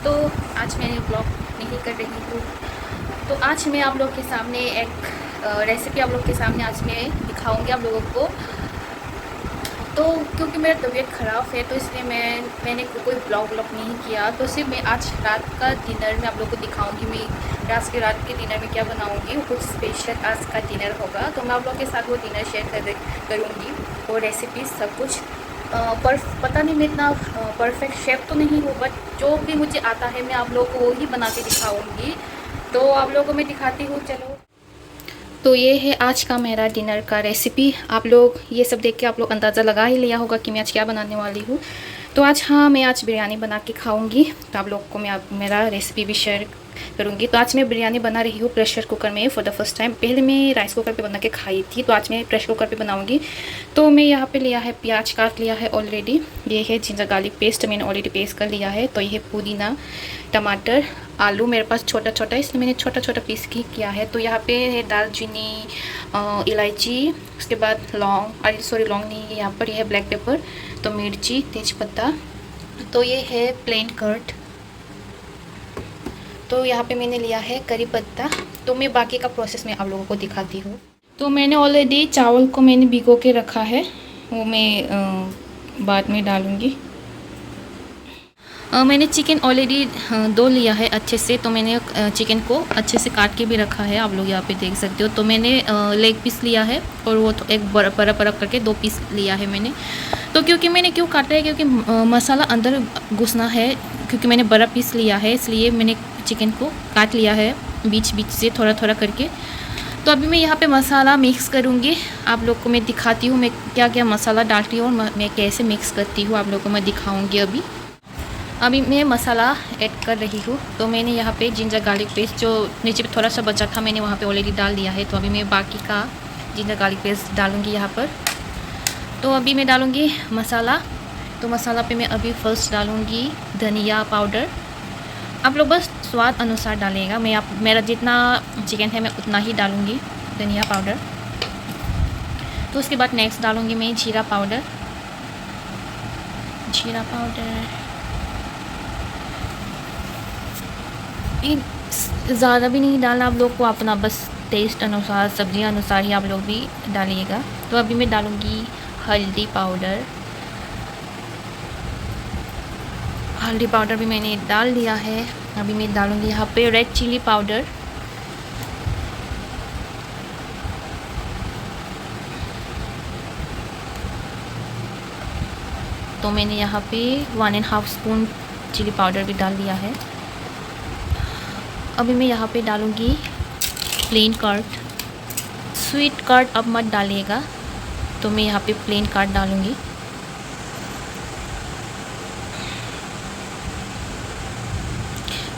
तो आज मैं ब्लॉग नहीं कर रही हूँ। तो आज मैं आप लोग के सामने एक रेसिपी आप लोग के सामने आज मैं दिखाऊंगी आप लोगों को। तो क्योंकि मेरा तबीयत ख़राब है तो इसलिए मैंने कोई ब्लॉग नहीं किया। तो सिर्फ मैं आज रात का डिनर में आप लोगों को दिखाऊंगी। मैं आज के रात के डिनर में क्या बनाऊंगी, वो कुछ स्पेशल आज का डिनर होगा। तो मैं आप लोगों के साथ वो डिनर शेयर करूँगी और रेसिपी सब कुछ। पर पता नहीं मैं इतना परफेक्ट शेफ़ तो नहीं हूँ, बट जो भी मुझे आता है मैं आप लोगों को वो ही बना के दिखाऊँगी। तो आप लोगों को मैं दिखाती हूँ, चलो। तो ये है आज का मेरा डिनर का रेसिपी। आप लोग ये सब देख के आप लोग अंदाज़ा लगा ही लिया होगा कि मैं आज क्या बनाने वाली हूँ। तो मैं आज बिरयानी बना के खाऊंगी। तो आप लोग को मैं मेरा रेसिपी भी शेयर करूंगी। तो आज मैं बिरयानी बना रही हूँ प्रेशर कुकर में फॉर द फर्स्ट टाइम। पहले मैं राइस कुकर पे बना के खाई थी, तो आज मैं प्रेशर कुकर पे बनाऊंगी। तो मैं यहाँ पे लिया है प्याज, काट लिया है ऑलरेडी। ये है जिंजर गार्लिक पेस्ट, मैंने ऑलरेडी पेस्ट कर लिया है। तो ये है पुदीना, टमाटर, आलू मेरे पास छोटा छोटा, इसलिए मैंने छोटा छोटा पीस किया है। तो यहाँ पे है दालचीनी, इलायची, उसके बाद लौंग, सॉरी लौंग नहीं है यहाँ पर, यह है ब्लैक पेपर, तो मिर्ची, तेज़पत्ता। तो ये है प्लेन कर्ड। तो यहाँ पे मैंने लिया है करी पत्ता। तो मैं बाकी का प्रोसेस में आप लोगों को दिखाती हूँ। तो मैंने ऑलरेडी चावल को मैंने भिगो के रखा है, वो मैं बाद में डालूँगी। मैंने चिकन ऑलरेडी धो लिया है अच्छे से। तो मैंने चिकन को अच्छे से काट के भी रखा है, आप लोग यहाँ पे देख सकते हो। तो मैंने लेग पीस लिया है और वो तो एक बड़ा करके 2 पीस लिया है मैंने। तो क्योंकि मैंने क्यों काटा है, क्योंकि मसाला अंदर घुसना है, क्योंकि मैंने बड़ा पीस लिया है इसलिए मैंने चिकन को काट लिया है बीच बीच से थोड़ा थोड़ा करके। तो अभी मैं यहाँ पे मसाला मिक्स करूँगी। आप लोग को मैं दिखाती हूँ मैं क्या क्या मसाला डालती हूँ और मैं कैसे मिक्स करती हूँ, आप लोग को मैं दिखाऊँगी। अभी मैं मसाला ऐड कर रही हूँ। तो मैंने यहाँ पे जिंजर गार्लिक पेस्ट जो नीचे पे थोड़ा सा बचा था, मैंने वहाँ पे ऑलरेडी डाल दिया है। तो अभी मैं बाकी का जिंजर गार्लिक पेस्ट डालूँगी यहाँ पर। तो अभी मैं डालूँगी मसाला। तो मसाला पे मैं अभी फर्स्ट डालूँगी धनिया पाउडर। आप लोग बस स्वाद अनुसार डालिएगा। मेरा जितना चिकन है मैं उतना ही डालूँगी धनिया पाउडर। तो उसके बाद नेक्स्ट डालूँगी मैं जीरा पाउडर। ज़्यादा भी नहीं डालना आप लोग को, अपना बस टेस्ट अनुसार, सब्जियां अनुसार ही आप लोग भी डालिएगा। तो अभी मैं डालूँगी हल्दी पाउडर। हल्दी पाउडर भी मैंने डाल दिया है। अभी मैं डालूँगी यहाँ पे रेड चिली पाउडर। तो मैंने यहाँ पे 1.5 स्पून चिली पाउडर भी डाल दिया है। अभी मैं यहाँ पे डालूँगी प्लेन कर्ड। स्वीट कर्ड अब मत डालिएगा, तो मैं यहाँ पे प्लेन कर्ड डालूँगी।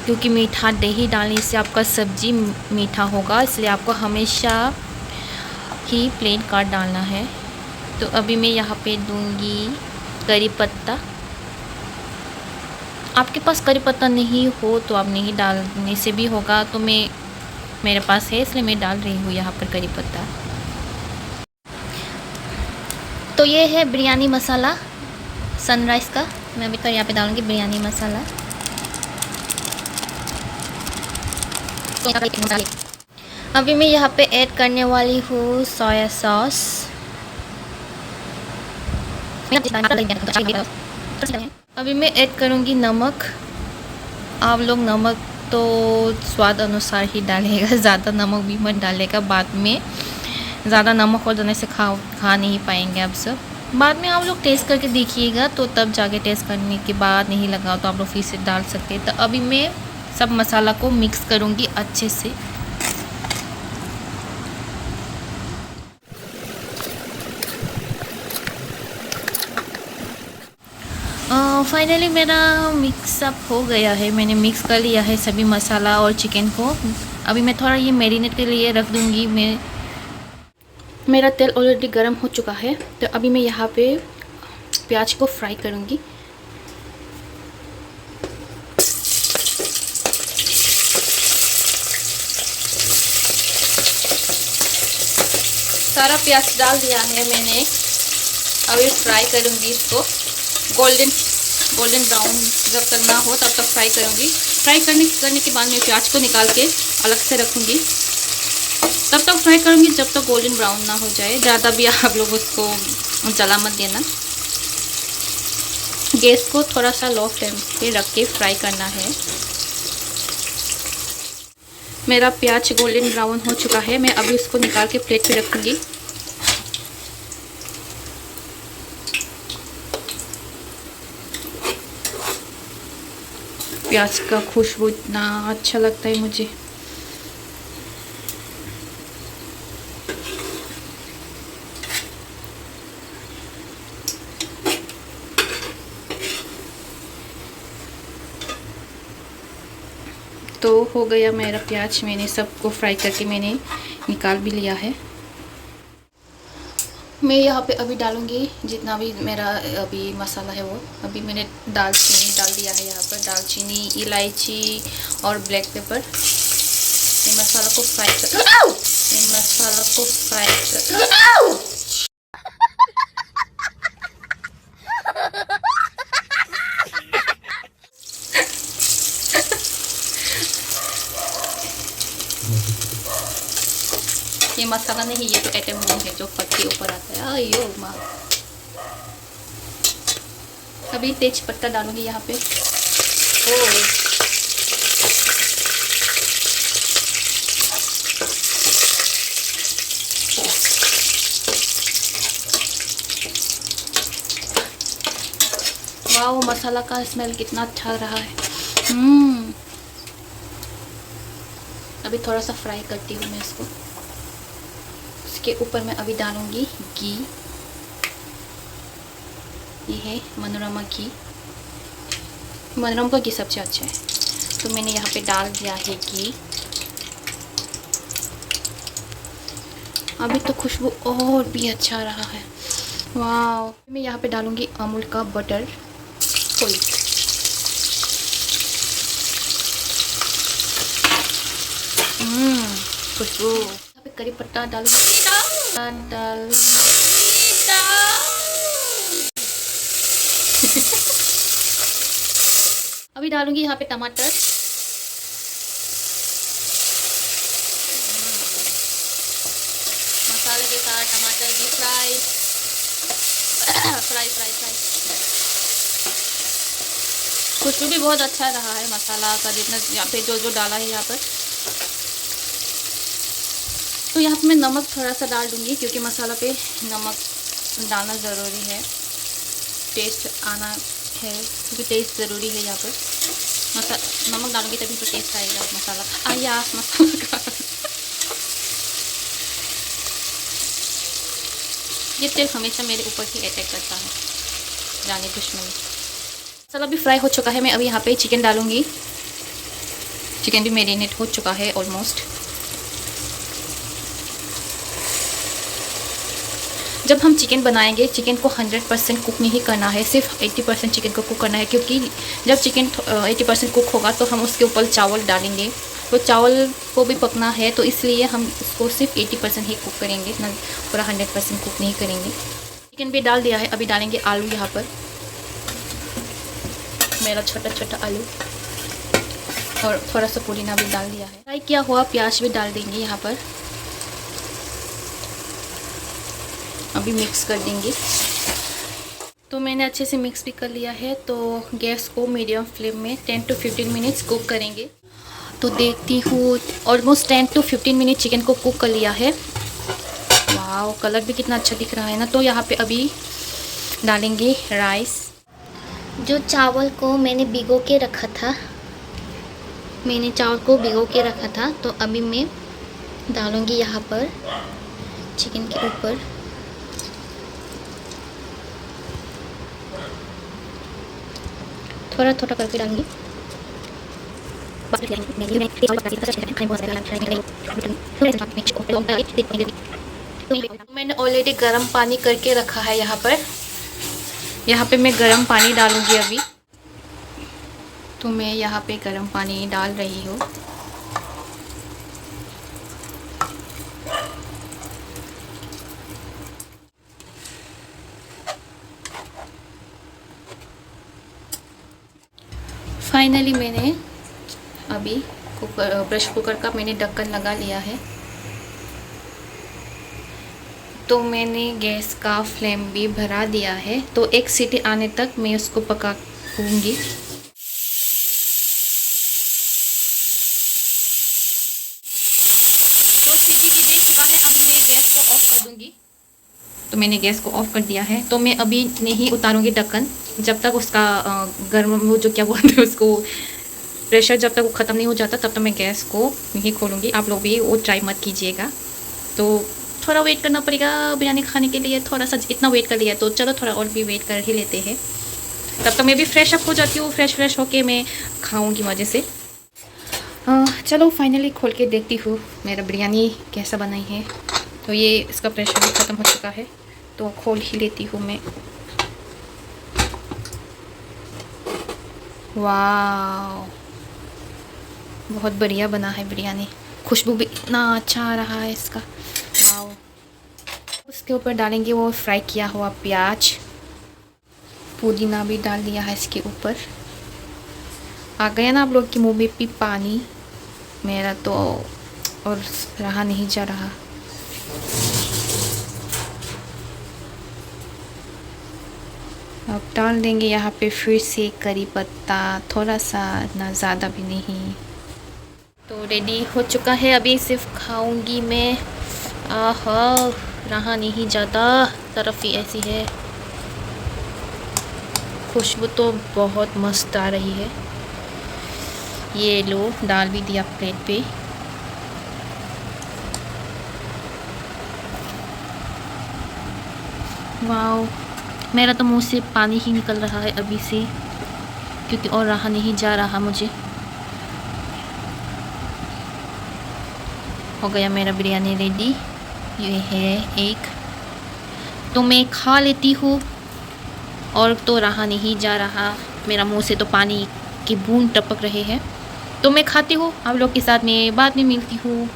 क्योंकि मीठा दही डालने से आपका सब्ज़ी मीठा होगा, इसलिए आपको हमेशा ही प्लेन कर्ड डालना है। तो अभी मैं यहाँ पे दूँगी करी पत्ता। आपके पास करी पत्ता नहीं हो तो आप नहीं डालने से भी होगा। तो मेरे पास है इसलिए मैं डाल रही हूँ यहाँ पर करी पत्ता। तो ये है बिरयानी मसाला सनराइज़ का। मैं अभी तो यहाँ पे डालूँगी बिरयानी मसाला। अभी मैं यहाँ पे ऐड करने वाली हूँ सोया सॉस। अभी मैं ऐड करूँगी नमक। आप लोग नमक तो स्वाद अनुसार ही डालिएगा, ज़्यादा नमक भी मत डालिएगा। बाद में ज़्यादा नमक हो जाने से खा नहीं पाएंगे आप सब। बाद में आप लोग टेस्ट करके देखिएगा, तो तब जाके टेस्ट करने के बाद नहीं लगा तो आप लोग फिर से डाल सकते हैं। तो अभी मैं सब मसाला को मिक्स करूँगी अच्छे से। फाइनली मेरा मिक्सअप हो गया है। मैंने मिक्स कर लिया है सभी मसाला और चिकन को। अभी मैं थोड़ा ये मैरिनेट के लिए रख दूँगी। मेरा तेल ऑलरेडी गर्म हो चुका है। तो अभी मैं यहाँ पे प्याज को फ्राई करूँगी। सारा प्याज डाल दिया है मैंने। अभी फ्राई करूँगी इसको, गोल्डन गोल्डन ब्राउन जब तक ना हो तब तक फ्राई करूँगी। फ्राई करने के बाद मैं प्याज को निकाल के अलग से रखूँगी। तब तक फ्राई करूँगी जब तक गोल्डन ब्राउन ना हो जाए। ज़्यादा भी आप लोग उसको जला मत देना। गैस को थोड़ा सा लो फ्लेम पे रख के फ्राई करना है। मेरा प्याज गोल्डन ब्राउन हो चुका है। मैं अभी उसको निकाल के प्लेट पे रखूँगी। प्याज का खुशबू इतना अच्छा लगता है मुझे। तो हो गया मेरा प्याज। मैंने सबको फ्राई करके मैंने निकाल भी लिया है। मैं यहाँ पे अभी डालूँगी जितना भी मेरा अभी मसाला है वो। अभी मैंने दालचीनी डाल दिया है यहाँ पर। दालचीनी, इलायची और ब्लैक पेपर। ये मसाला को फ्राई कर ये मसाला नहीं, ये तो एटम बम है जो फट के ऊपर आता है। आयो माँ। अभी तेज पत्ता डालूंगी यहाँ पे। वाह, मसाला का स्मेल कितना अच्छा रहा है। अभी थोड़ा सा फ्राई करती हूँ मैं इसको। इसके ऊपर मैं अभी डालूंगी घी। ये है मनोरमा घी। मनोरमा का घी सबसे अच्छा है, तो मैंने यहाँ पे डाल दिया है घी। अभी तो खुशबू और भी अच्छा रहा है। वाह। मैं यहाँ पे डालूंगी अमूल का बटर फुल। खुशबू। यहाँ पे करी पत्ता डालूंगी। अभी डालूंगी यहाँ पे टमाटर। मसाले के साथ टमाटर भी फ्राई फ्राई फ्राई फ्राई। खुशबू भी बहुत अच्छा रहा है मसाला का, जितना यहाँ पे जो जो डाला है यहाँ पर। तो यहाँ पे मैं नमक थोड़ा सा डाल दूँगी, क्योंकि मसाला पे नमक डालना ज़रूरी है। टेस्ट आना है, क्योंकि टेस्ट ज़रूरी है यहाँ पर। नमक डालूंगी तभी तो टेस्ट आएगा मसाला का। आया मसाला का। ये तेल हमेशा मेरे ऊपर ही अटैक करता है, जाने दुश्मनी। मसाला भी फ्राई हो चुका है। मैं अभी यहाँ पे चिकन डालूंगी। चिकन भी मैरिनेट हो चुका है ऑलमोस्ट। जब हम चिकन बनाएंगे, चिकन को 100% कुक नहीं करना है, सिर्फ 80% चिकन को कुक करना है। क्योंकि जब चिकन 80% कुक होगा तो हम उसके ऊपर चावल डालेंगे, तो चावल को भी पकना है, तो इसलिए हम उसको सिर्फ 80% ही कुक करेंगे, ना पूरा 100% कुक नहीं करेंगे। चिकन भी डाल दिया है। अभी डालेंगे आलू यहाँ पर। मेरा छोटा छोटा आलू, और थोड़ा सा पुदीना भी डाल दिया है। फ्राई किया हुआ प्याज भी डाल देंगे यहाँ पर। अभी मिक्स कर देंगे। तो मैंने अच्छे से मिक्स भी कर लिया है। तो गैस को मीडियम फ्लेम में 10 to 15 मिनट्स कुक करेंगे। तो देखती हूँ ऑलमोस्ट 10 to 15 मिनट चिकन को कुक कर लिया है। वाह, कलर भी कितना अच्छा दिख रहा है ना। तो यहाँ पे अभी डालेंगे राइस। जो चावल को मैंने भिगो के रखा था, तो अभी मैं डालूँगी यहाँ पर चिकन के ऊपर। थोड़ा थोड़ा करके डालूंगी। मैंने ऑलरेडी गर्म पानी करके रखा है यहाँ पर। यहाँ पे मैं गर्म पानी डालूंगी अभी। तो मैं यहाँ पे गर्म पानी डाल रही हूँ। फाइनली मैंने अभी प्रेशर कुकर का मैंने ढक्कन लगा लिया है। तो मैंने गैस का फ्लेम भी भरा दिया है। तो 1 सीटी आने तक मैं उसको पकाऊंगी। तो सीटी भी दे चुका है, अभी मैं गैस को ऑफ कर दूंगी। तो मैंने गैस को ऑफ कर दिया है। तो मैं अभी नहीं उतारूंगी ढक्कन जब तक उसका गर्म वो जो क्या बोलते हैं उसको प्रेशर जब तक वो ख़त्म नहीं हो जाता, तब तक मैं गैस को नहीं खोलूँगी। आप लोग भी वो ट्राई मत कीजिएगा। तो थोड़ा वेट करना पड़ेगा बिरयानी खाने के लिए। थोड़ा सा इतना वेट कर लिया तो चलो थोड़ा और भी वेट कर ही लेते हैं। तब तक मैं भी फ्रेश अप हो जाती हूँ। फ्रेश होके मैं खाऊँगी मज़े से। चलो फाइनली खोल के देखती हूँ मेरा बिरयानी कैसा बनाई है। तो ये इसका प्रेशर भी ख़त्म हो चुका है, तो खोल ही लेती हूँ मैं। वाह, बहुत बढ़िया बना है बिरयानी। खुशबू भी इतना अच्छा आ रहा है इसका। वाह। उसके ऊपर डालेंगे वो फ्राई किया हुआ प्याज। पुदीना भी डाल दिया है इसके ऊपर। आ गया ना आप लोग के मुंह में भी पानी, मेरा तो और रहा नहीं जा रहा। अब डाल देंगे यहाँ पे फिर से करी पत्ता, थोड़ा सा, ना ज़्यादा भी नहीं। तो रेडी हो चुका है, अभी सिर्फ खाऊंगी मैं। आहा, रहा नहीं जाता, तरफ ही ऐसी है। खुशबू तो बहुत मस्त आ रही है। ये लो, डाल भी दिया प्लेट पे। वाओ, मेरा तो मुंह से पानी ही निकल रहा है अभी से, क्योंकि और रहा नहीं जा रहा मुझे। हो गया मेरा बिरयानी रेडी। ये है एक, तो मैं खा लेती हूँ। और तो रहा नहीं जा रहा, मेरा मुंह से तो पानी की बूंद टपक रहे हैं। तो मैं खाती हूँ, आप लोग के साथ में बाद में मिलती हूँ।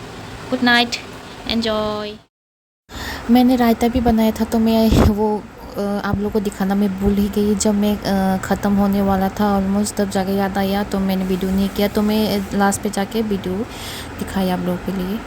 Good night, enjoy. मैंने रायता भी बनाया था, तो मैं वो आप लोगों को दिखाना मैं भूल ही गई। जब मैं ख़त्म होने वाला था ऑलमोस्ट, तब जाके याद आया, तो मैंने वीडियो नहीं किया। तो मैं लास्ट पे जाके वीडियो दिखाई आप लोगों के लिए।